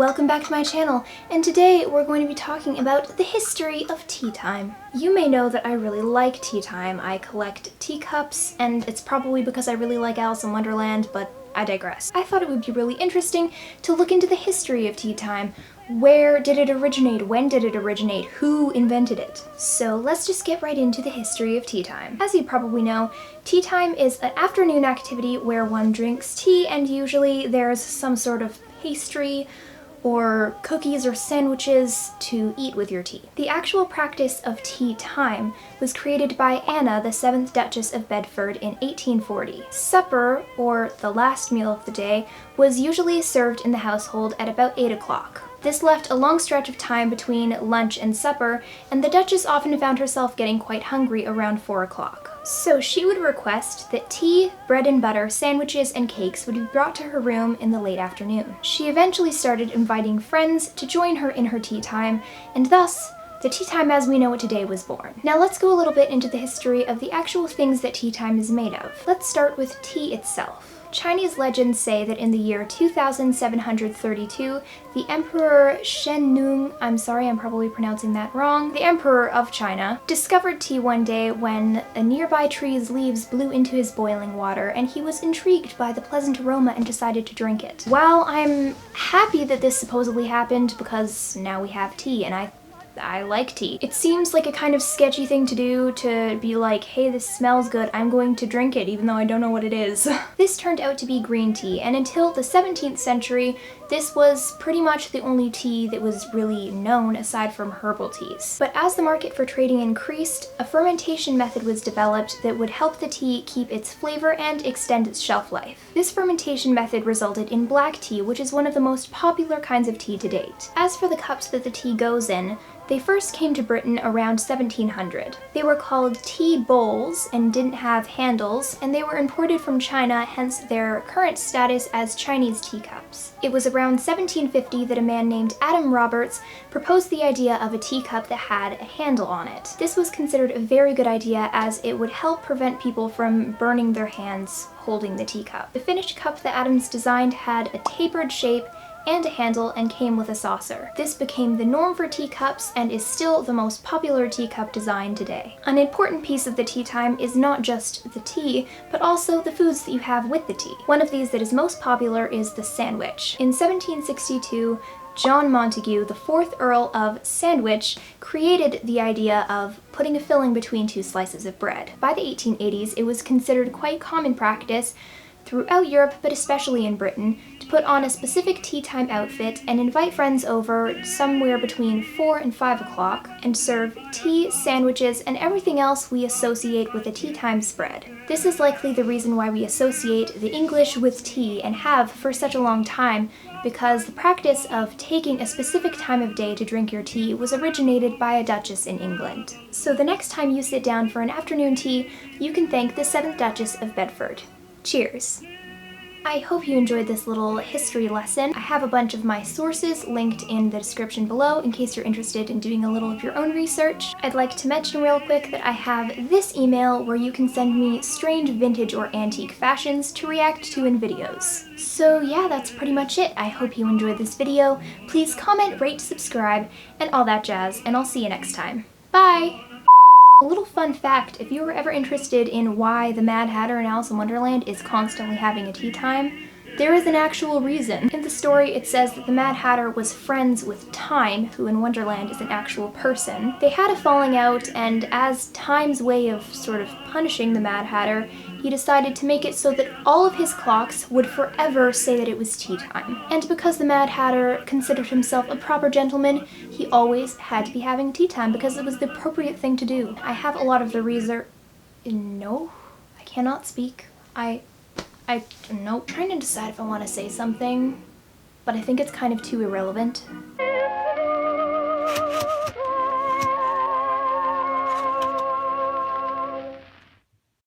welcome back to my channel, and today we're going to be talking about the history of tea time. You may know that I really like tea time. I collect teacups, and it's probably because I really like Alice in Wonderland, but I digress. I thought it would be really interesting to look into the history of tea time. Where did it originate? When did it originate? Who invented it? So let's just get right into the history of tea time. As you probably know, tea time is an afternoon activity where one drinks tea, and usually there's some sort of pastry or cookies or sandwiches to eat with your tea. The actual practice of tea time was created by Anna, the 7th Duchess of Bedford, in 1840. Supper, or the last meal of the day, was usually served in the household at about 8 o'clock. This left a long stretch of time between lunch and supper, and the Duchess often found herself getting quite hungry around 4 o'clock. So she would request that tea, bread and butter, sandwiches, and cakes would be brought to her room in the late afternoon. She eventually started inviting friends to join her in her tea time, and thus, the tea time as we know it today was born. Now let's go a little bit into the history of the actual things that tea time is made of. Let's start with tea itself. Chinese legends say that in the year 2732, the Emperor Shen Nung, I'm sorry, I'm probably pronouncing that wrong, the Emperor of China, discovered tea one day when a nearby tree's leaves blew into his boiling water, and he was intrigued by the pleasant aroma and decided to drink it. While I'm happy that this supposedly happened because now we have tea, and I like tea. It seems like a kind of sketchy thing to do, to be like, hey, this smells good, I'm going to drink it, even though I don't know what it is. This turned out to be green tea, and until the 17th century, this was pretty much the only tea that was really known aside from herbal teas. But as the market for trading increased, a fermentation method was developed that would help the tea keep its flavor and extend its shelf life. This fermentation method resulted in black tea, which is one of the most popular kinds of tea to date. As for the cups that the tea goes in, they first came to Britain around 1700. They were called tea bowls and didn't have handles, and they were imported from China, hence their current status as Chinese teacups. It was around 1750 that a man named Adam Roberts proposed the idea of a teacup that had a handle on it. This was considered a very good idea as it would help prevent people from burning their hands holding the teacup. The finished cup that Adams designed had a tapered shape and a handle and came with a saucer. This became the norm for teacups and is still the most popular teacup design today. An important piece of the tea time is not just the tea, but also the foods that you have with the tea. One of these that is most popular is the sandwich. In 1762, John Montagu, the 4th Earl of Sandwich, created the idea of putting a filling between two slices of bread. By the 1880s, it was considered quite common practice throughout Europe, but especially in Britain, to put on a specific tea time outfit and invite friends over somewhere between 4 and 5 o'clock and serve tea, sandwiches, and everything else we associate with a tea time spread. This is likely the reason why we associate the English with tea and have for such a long time, because the practice of taking a specific time of day to drink your tea was originated by a duchess in England. So the next time you sit down for an afternoon tea, you can thank the 7th Duchess of Bedford. Cheers! I hope you enjoyed this little history lesson. I have a bunch of my sources linked in the description below in case you're interested in doing a little of your own research. I'd like to mention real quick that I have this email where you can send me strange vintage or antique fashions to react to in videos. So yeah, that's pretty much it. I hope you enjoyed this video. Please comment, rate, subscribe, and all that jazz, and I'll see you next time. Bye! A little fun fact, if you were ever interested in why the Mad Hatter in Alice in Wonderland is constantly having a tea time, there is an actual reason. In the story, it says that the Mad Hatter was friends with Time, who in Wonderland is an actual person. They had a falling out, and as Time's way of sort of punishing the Mad Hatter, he decided to make it so that all of his clocks would forever say that it was tea time. And because the Mad Hatter considered himself a proper gentleman, he always had to be having tea time because it was the appropriate thing to do. I have a lot of the No, I cannot speak. Nope. I'm trying to decide if I want to say something, but I think it's kind of too irrelevant.